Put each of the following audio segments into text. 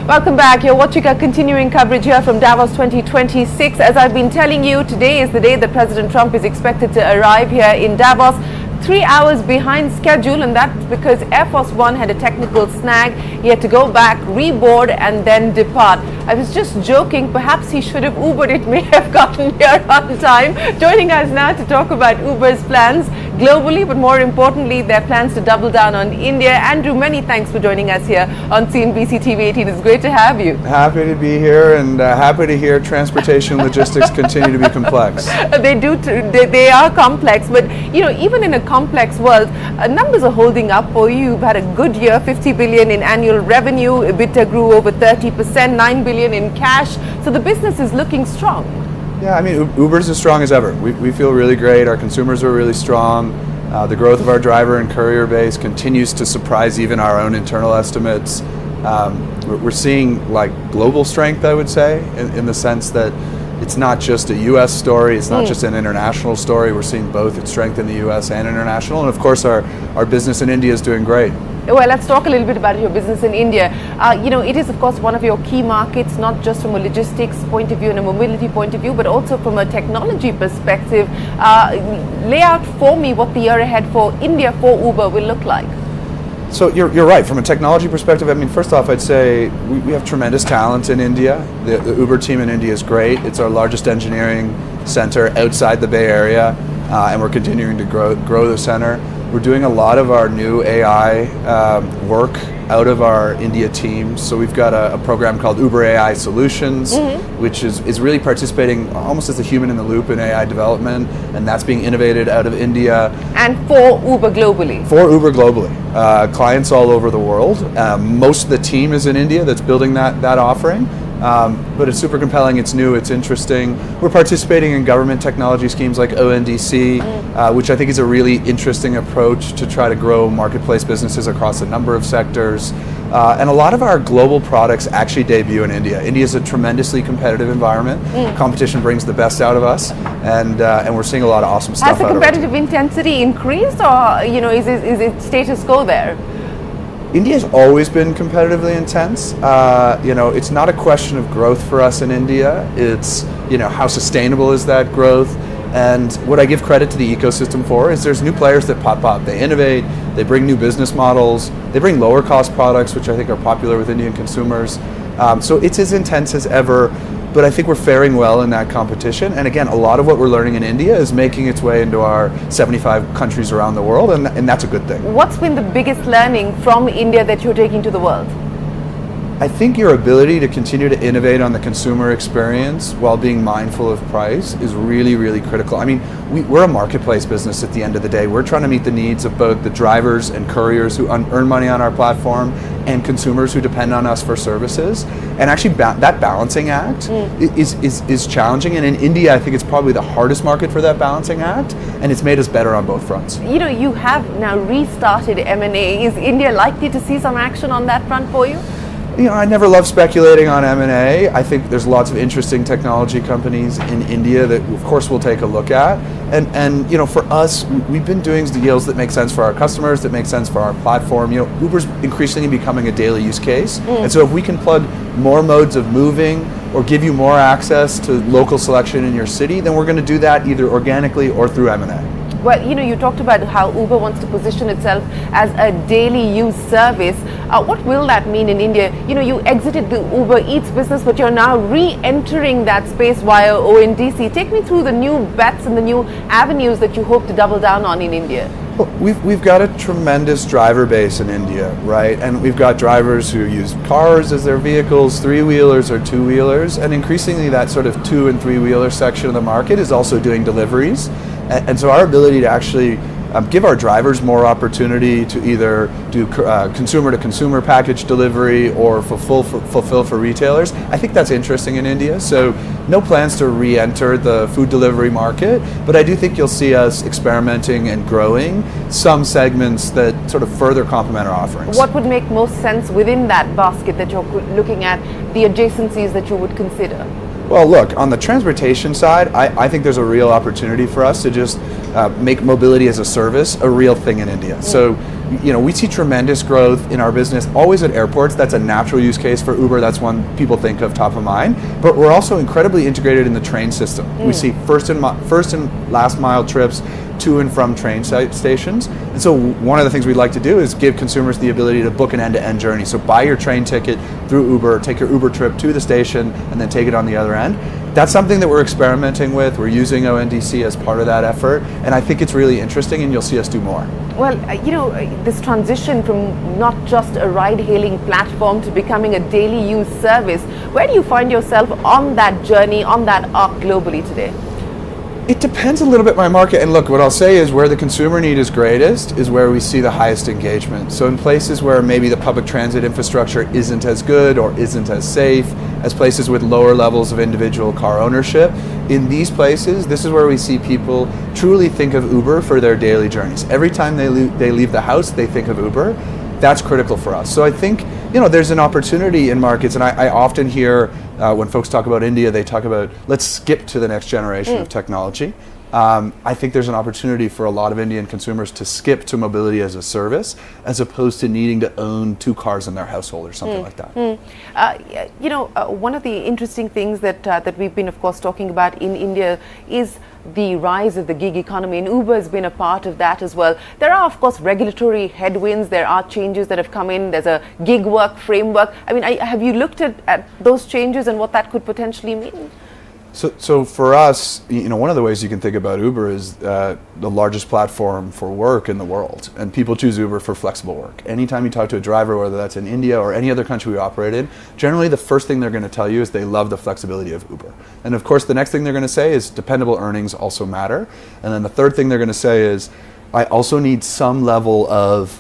Welcome back. You're watching our continuing coverage here from Davos 2026. As I've been telling you, today is the day that President Trump is expected to arrive here in Davos. 3 hours behind schedule, and that's because Air Force One had a technical snag. He had to go back, reboard, and then depart. I was just joking, perhaps he should have Ubered it, may have gotten here on time. Joining us now to talk about Uber's plans globally, but more importantly, their plans to double down on India. Andrew, many thanks for joining us here on CNBC-TV18. It's great to have you. Happy to be here, and happy to hear transportation logistics continue to be complex. They are complex, but you know, even in a complex world, numbers are holding up for you. You've had a good year, 50 billion in annual revenue, EBITDA grew over 30%, 9 billion in cash, so the business is looking strong. Yeah, I mean, Uber's as strong as ever. We feel really great. Our consumers are really strong. The growth of our driver and courier base continues to surprise even our own internal estimates. We're seeing like global strength, I would say, in the sense that it's not just a U.S. story, it's not just an international story. We're seeing both strength in the U.S. and international. And of course, our business in India is doing great. Well, let's talk a little bit about your business in India. You know, it is, of course, one of your key markets, not just from a logistics point of view and a mobility point of view, but also from a technology perspective. Lay out for me what the year ahead for India for Uber will look like. So you're right. From a technology perspective, I mean, first off, I'd say we have tremendous talent in India. The Uber team in India is great. It's our largest engineering center outside the Bay Area, and we're continuing to grow the center. We're doing a lot of our new AI work out of our India team. So we've got a program called Uber AI Solutions, which is really participating almost as a human in the loop in AI development, and that's being innovated out of India. And for Uber globally? For Uber globally. Clients all over the world. Most of the team is in India that's building that offering. But it's super compelling, it's new, it's interesting. We're participating in government technology schemes like ONDC, which I think is a really interesting approach to try to grow marketplace businesses across a number of sectors. And a lot of our global products actually debut in India. India is a tremendously competitive environment. Competition brings the best out of us, and we're seeing a lot of awesome stuff. Has the competitive intensity increased, or you know, is it status quo there? India's always been competitively intense. You know, it's not a question of growth for us in India. It's, you know, how sustainable is that growth? And what I give credit to the ecosystem for is there's new players that pop up. They innovate, they bring new business models, they bring lower cost products, which I think are popular with Indian consumers. So it's as intense as ever. But I think we're faring well in that competition. And again, a lot of what we're learning in India is making its way into our 75 countries around the world, and that's a good thing. What's been the biggest learning from India that you're taking to the world? I think your ability to continue to innovate on the consumer experience while being mindful of price is really, really critical. I mean, we're a marketplace business at the end of the day. We're trying to meet the needs of both the drivers and couriers who earn money on our platform and consumers who depend on us for services. And actually that balancing act is challenging. And in India, I think it's probably the hardest market for that balancing act. And it's made us better on both fronts. You know, you have now restarted M&A. Is India likely to see some action on that front for you? You know, I never love speculating on M&A. I think there's lots of interesting technology companies in India that, of course, we'll take a look at. And you know, for us, we've been doing deals that make sense for our customers, that make sense for our platform. You know, Uber's increasingly becoming a daily use case. And so if we can plug more modes of moving or give you more access to local selection in your city, then we're going to do that either organically or through M&A. Well, you know, you talked about how Uber wants to position itself as a daily use service. What will that mean in India? You know, you exited the Uber Eats business, but you're now re-entering that space via ONDC. Take me through the new bets and the new avenues that you hope to double down on in India. Well, we've got a tremendous driver base in India, right? And we've got drivers who use cars as their vehicles, three-wheelers or two-wheelers, and increasingly that sort of two- and three-wheeler section of the market is also doing deliveries. And so our ability to actually give our drivers more opportunity to either do consumer-to-consumer package delivery or fulfill for retailers, I think that's interesting in India. So no plans to re-enter the food delivery market, but I do think you'll see us experimenting and growing some segments that sort of further complement our offerings. What would make most sense within that basket that you're looking at, the adjacencies that you would consider? Well, look, on the transportation side, I think there's a real opportunity for us to just make mobility as a service a real thing in India. So we see tremendous growth in our business, always at airports. That's a natural use case for Uber. That's one people think of top of mind. But we're also incredibly integrated in the train system. We see first and last mile trips to and from train stations. And so one of the things we'd like to do is give consumers the ability to book an end-to-end journey. So buy your train ticket through Uber, take your Uber trip to the station, and then take it on the other end. That's something that we're experimenting with. We're using ONDC as part of that effort, and I think it's really interesting, and you'll see us do more. Well, this transition from not just a ride-hailing platform to becoming a daily use service, where do you find yourself on that journey, on that arc globally today? It depends a little bit by market, and look, what I'll say is where the consumer need is greatest is where we see the highest engagement. So in places where maybe the public transit infrastructure isn't as good or isn't as safe, as places with lower levels of individual car ownership, in these places, this is where we see people truly think of Uber for their daily journeys. Every time they leave the house, they think of Uber. That's critical for us. So I think, there's an opportunity in markets, and I often hear when folks talk about India, they talk about, let's skip to the next generation of technology. I think there's an opportunity for a lot of Indian consumers to skip to mobility as a service, as opposed to needing to own 2 cars in their household or something like that. One of the interesting things that we've been, of course, talking about in India is the rise of the gig economy, and Uber has been a part of that as well. There are, of course, regulatory headwinds. There are changes that have come in. There's a gig work framework. I mean, have you looked at those changes and what that could potentially mean? So for us, one of the ways you can think about Uber is the largest platform for work in the world, and people choose Uber for flexible work. Anytime you talk to a driver, whether that's in India or any other country we operate in, generally the first thing they're going to tell you is they love the flexibility of Uber. And of course, the next thing they're going to say is dependable earnings also matter. And then the third thing they're going to say is, I also need some level of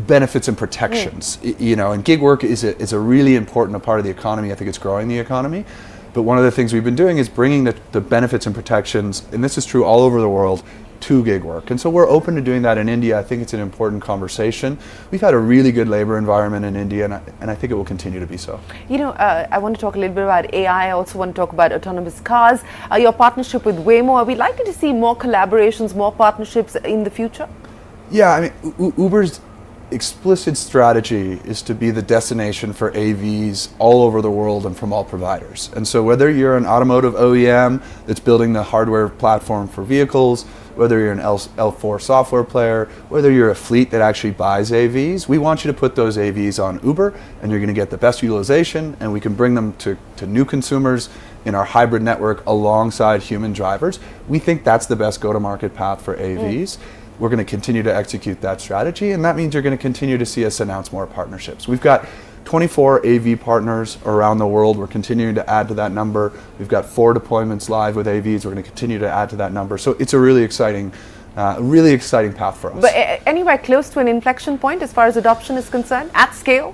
benefits and protections. And gig work is a really important part of the economy. I think it's growing the economy. But one of the things we've been doing is bringing the benefits and protections, and this is true all over the world, to gig work. And so we're open to doing that in India. I think it's an important conversation. We've had a really good labor environment in India, and I think it will continue to be so. I want to talk a little bit about AI. I also want to talk about autonomous cars. Your partnership with Waymo, are we likely to see more collaborations, more partnerships in the future? Yeah, I mean, Uber's explicit strategy is to be the destination for AVs all over the world and from all providers. And so whether you're an automotive OEM that's building the hardware platform for vehicles, whether you're an L4 software player, whether you're a fleet that actually buys AVs, we want you to put those AVs on Uber, and you're going to get the best utilization, and we can bring them to new consumers in our hybrid network alongside human drivers. We think that's the best go-to-market path for AVs. We're going to continue to execute that strategy, and that means you're going to continue to see us announce more partnerships. We've got 24 AV partners around the world. We're continuing to add to that number. We've got 4 deployments live with AVs. We're going to continue to add to that number. So it's a really exciting path for us. But anywhere close to an inflection point as far as adoption is concerned, at scale?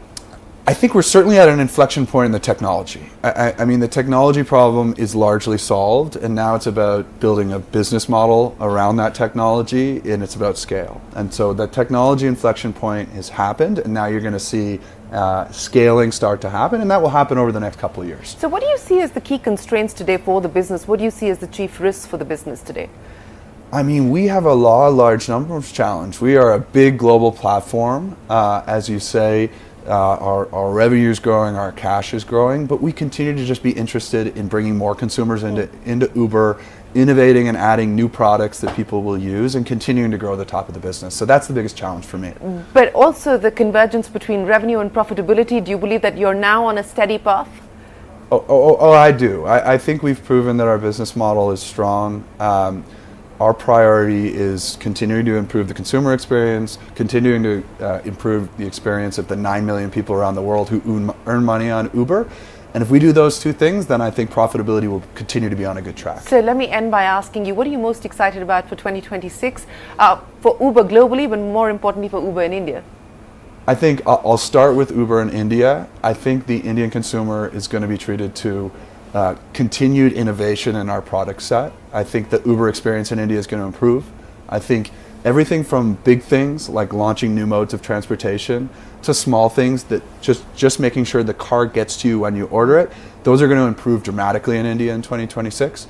I think we're certainly at an inflection point in the technology. I mean, the technology problem is largely solved, and now it's about building a business model around that technology, and it's about scale. And so the technology inflection point has happened, and now you're going to see scaling start to happen, and that will happen over the next couple of years. So what do you see as the key constraints today for the business? What do you see as the chief risks for the business today? I mean, we have a large numbers challenge. We are a big global platform, as you say. Our revenue is growing, our cash is growing, but we continue to just be interested in bringing more consumers into Uber, innovating and adding new products that people will use, and continuing to grow the top of the business. So that's the biggest challenge for me. But also the convergence between revenue and profitability. Do you believe that you're now on a steady path? Oh, I do. I think we've proven that our business model is strong. Our priority is continuing to improve the consumer experience, continuing to improve the experience of the 9 million people around the world who earn money on Uber. And if we do those 2 things, then I think profitability will continue to be on a good track. So let me end by asking you, what are you most excited about for 2026 for Uber globally, but more importantly for Uber in India? I think I'll start with Uber in India. I think the Indian consumer is going to be treated to continued innovation in our product set. I think the Uber experience in India is going to improve. I think everything from big things like launching new modes of transportation to small things that just making sure the car gets to you when you order it, those are going to improve dramatically in India in 2026.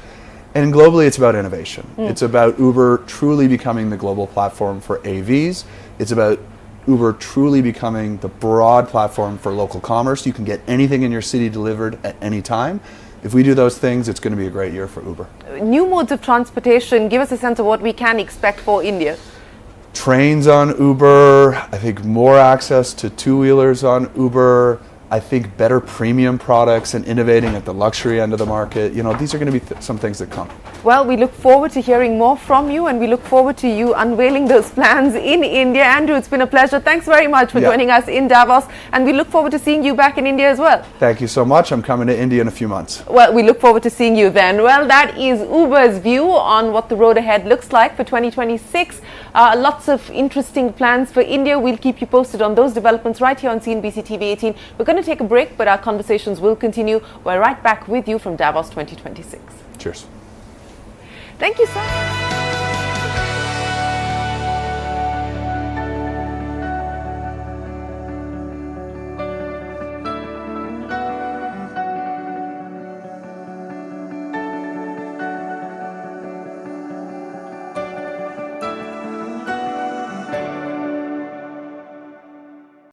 And globally, it's about innovation. It's about Uber truly becoming the global platform for AVs. It's about Uber truly becoming the broad platform for local commerce. You can get anything in your city delivered at any time. If we do those things, it's going to be a great year for Uber. New modes of transportation, give us a sense of what we can expect for India. Trains on Uber, I think more access to two-wheelers on Uber, I think better premium products and innovating at the luxury end of the market. You know, these are going to be some things that come. Well, we look forward to hearing more from you, and we look forward to you unveiling those plans in India. Andrew, it's been a pleasure. Thanks very much for joining us in Davos, and we look forward to seeing you back in India as well. Thank you so much. I'm coming to India in a few months. Well, we look forward to seeing you then. Well, that is Uber's view on what the road ahead looks like for 2026. Lots of interesting plans for India. We'll keep you posted on those developments right here on CNBC-TV18. We're going to take a break, but our conversations will continue. We're right back with you from Davos 2026. Cheers. Thank you so much.